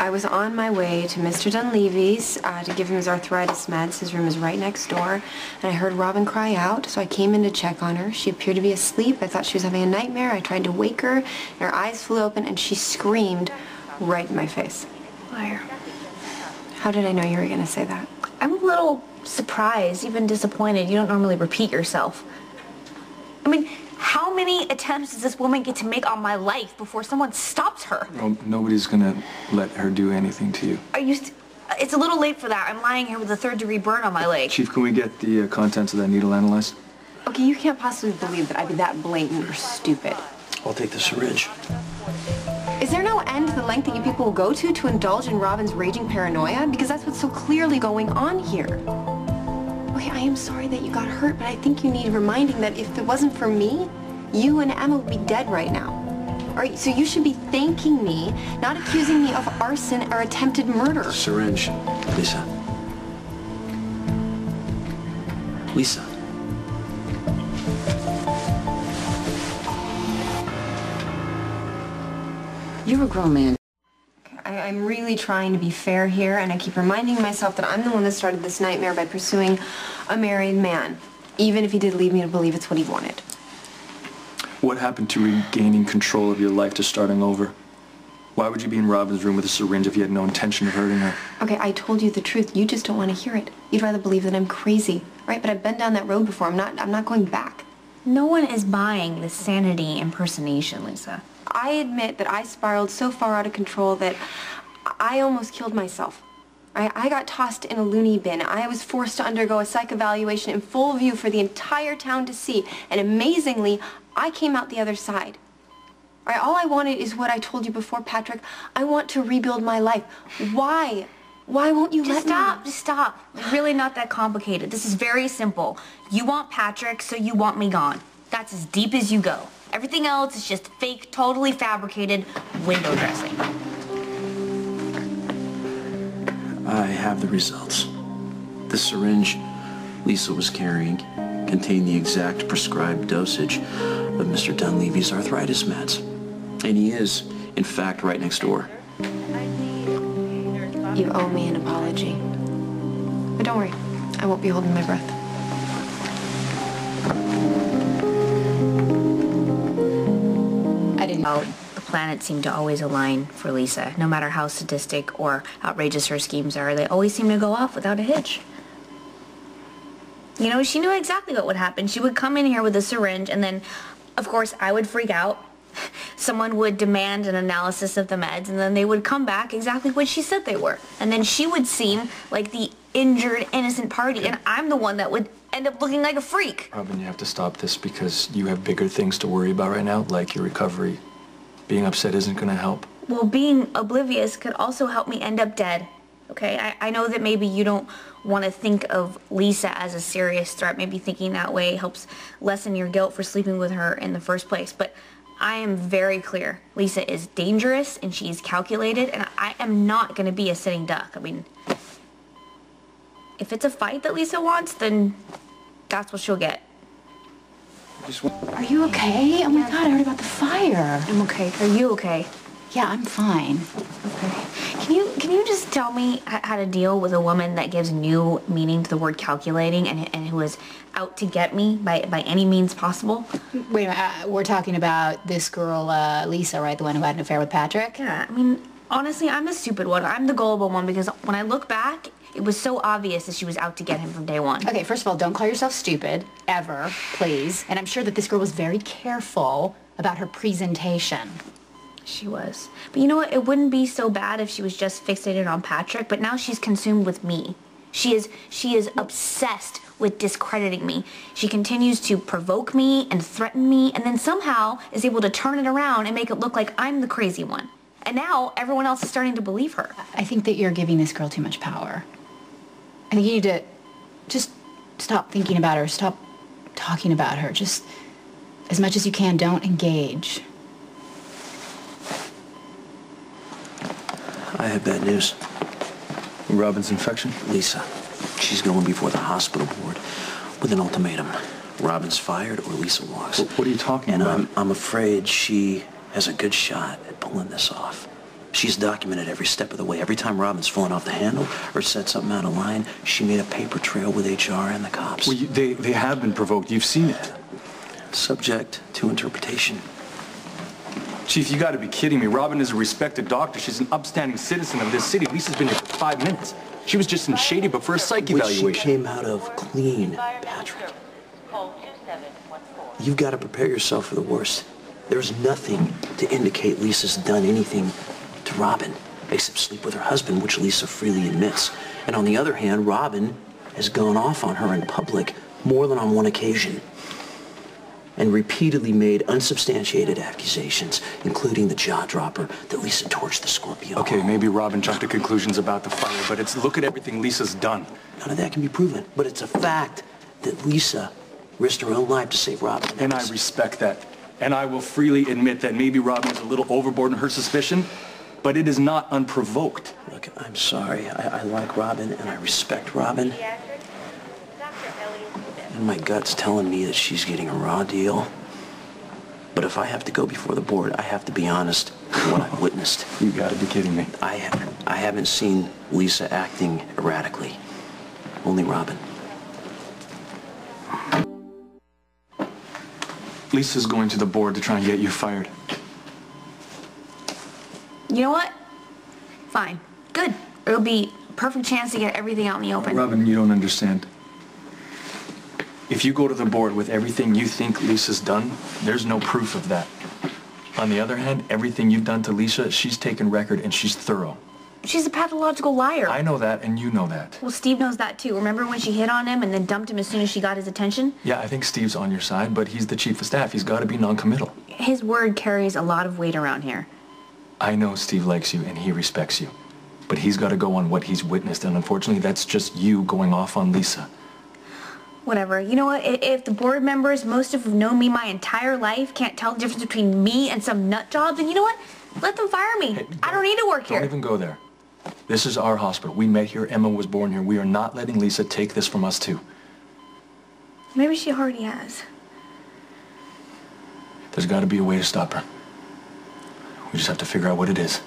I was on my way to Mr. Dunleavy's to give him his arthritis meds. His room is right next door. And I heard Robin cry out, so I came in to check on her. She appeared to be asleep. I thought she was having a nightmare. I tried to wake her, and her eyes flew open, and she screamed right in my face. Liar. How did I know you were going to say that? I'm a little surprised, even disappointed. You don't normally repeat yourself. I mean, how many attempts does this woman get to make on my life before someone stops her? Well, nobody's gonna let her do anything to you. It's a little late for that. I'm lying here with a third-degree burn on my leg. Chief, can we get the contents of that needle analyzed? Okay, you can't possibly believe that I'd be that blatant or stupid. I'll take the syringe. Is there no end to the length that you people will go to indulge in Robin's raging paranoia? Because that's what's so clearly going on here. Okay, I am sorry that you got hurt, but I think you need reminding that if it wasn't for me, you and Emma would be dead right now. All right, so you should be thanking me, not accusing me of arson or attempted murder. Syringe. Lisa. Lisa. You're a grown man. I'm really trying to be fair here, and I keep reminding myself that I'm the one that started this nightmare by pursuing a married man, even if he did lead me to believe it's what he wanted. What happened to regaining control of your life to starting over? Why would you be in Robin's room with a syringe if you had no intention of hurting her? Okay, I told you the truth. You just don't want to hear it. You'd rather believe that I'm crazy, right? But I've been down that road before. I'm not going back. No one is buying this sanity impersonation, Lisa. I admit that I spiraled so far out of control that I almost killed myself. I got tossed in a loony bin. I was forced to undergo a psych evaluation in full view for the entire town to see. And amazingly, I came out the other side. All I wanted is what I told you before, Patrick. I want to rebuild my life. Why? Why won't you let me? Just stop. It's really not that complicated. This is very simple. You want Patrick, so you want me gone. That's as deep as you go. Everything else is just fake, totally fabricated window dressing. I have the results. The syringe Lisa was carrying contained the exact prescribed dosage of Mr. Dunleavy's arthritis meds. And he is, in fact, right next door. You owe me an apology. But don't worry, I won't be holding my breath. I didn't know the planets seem to always align for Lisa. No matter how sadistic or outrageous her schemes are, they always seem to go off without a hitch. You know, she knew exactly what would happen. She would come in here with a syringe, and then, of course, I would freak out. Someone would demand an analysis of the meds, and then they would come back exactly what she said they were. And then she would seem like the injured, innocent party, and I'm the one that would end up looking like a freak. Robin, you have to stop this because you have bigger things to worry about right now, like your recovery. Being upset isn't going to help. Well, being oblivious could also help me end up dead. Okay, I know that maybe you don't want to think of Lisa as a serious threat. Maybe thinking that way helps lessen your guilt for sleeping with her in the first place. But I am very clear. Lisa is dangerous and she's calculated, and I am not going to be a sitting duck. I mean, if it's a fight that Lisa wants, then that's what she'll get. Are you okay? Oh my God, I heard about the fire. I'm okay. Are you okay? Yeah, I'm fine. Okay. Can you just tell me how to deal with a woman that gives new meaning to the word calculating and who is out to get me by any means possible? Wait a minute, we're talking about this girl, Lisa, right? The one who had an affair with Patrick? Yeah, I mean, honestly, I'm the stupid one. I'm the gullible one because when I look back, it was so obvious that she was out to get him from day one. Okay, first of all, don't call yourself stupid, ever, please. And I'm sure that this girl was very careful about her presentation. She was. But you know what? It wouldn't be so bad if she was just fixated on Patrick, but now she's consumed with me. She is obsessed with discrediting me. She continues to provoke me and threaten me, and then somehow is able to turn it around and make it look like I'm the crazy one. And now everyone else is starting to believe her. I think that you're giving this girl too much power. I think you need to just stop thinking about her, stop talking about her. Just as much as you can, don't engage. I have bad news. Robin's infection? Lisa, she's going before the hospital board with an ultimatum. Robin's fired or Lisa walks. What are you talking about? And I'm afraid she has a good shot at pulling this off. She's documented every step of the way. Every time Robin's fallen off the handle or said something out of line, she made a paper trail with HR and the cops. Well, they have been provoked. You've seen it. Subject to interpretation. Chief, you gotta be kidding me. Robin is a respected doctor. She's an upstanding citizen of this city. Lisa's been here for 5 minutes. She was just in shady, but for a psych evaluation. Which she came out of clean, Patrick. You've got to prepare yourself for the worst. There's nothing to indicate Lisa's done anything to Robin, except sleep with her husband, which Lisa freely admits. And on the other hand, Robin has gone off on her in public more than on one occasion, and repeatedly made unsubstantiated accusations, including the jaw dropper that Lisa torched the Scorpio. Okay, maybe Robin jumped to conclusions about the fire, but look at everything Lisa's done. None of that can be proven, but it's a fact that Lisa risked her own life to save Robin. And I respect that. And I will freely admit that maybe Robin was a little overboard in her suspicion, but it is not unprovoked. Look, I'm sorry. I like Robin and I respect Robin. And my gut's telling me that she's getting a raw deal. But if I have to go before the board, I have to be honest with what I've witnessed. You gotta be kidding me. I haven't seen Lisa acting erratically. Only Robin. Lisa's going to the board to try and get you fired. You know what? Fine. Good. It'll be a perfect chance to get everything out in the open. Robin, you don't understand. If you go to the board with everything you think Lisa's done, there's no proof of that. On the other hand, everything you've done to Lisa, she's taken record and she's thorough. She's a pathological liar. I know that and you know that. Well, Steve knows that too. Remember when she hit on him and then dumped him as soon as she got his attention? Yeah, I think Steve's on your side, but he's the chief of staff. He's got to be non-committal. His word carries a lot of weight around here. I know Steve likes you and he respects you, but he's got to go on what he's witnessed, and unfortunately that's just you going off on Lisa. Whatever. You know what? If the board members, most of who've known me my entire life, can't tell the difference between me and some nut job, then you know what? Let them fire me. Hey, I don't need to work here. Don't even go there. This is our hospital. We met here. Emma was born here. We are not letting Lisa take this from us too. Maybe she already has. There's got to be a way to stop her. We just have to figure out what it is.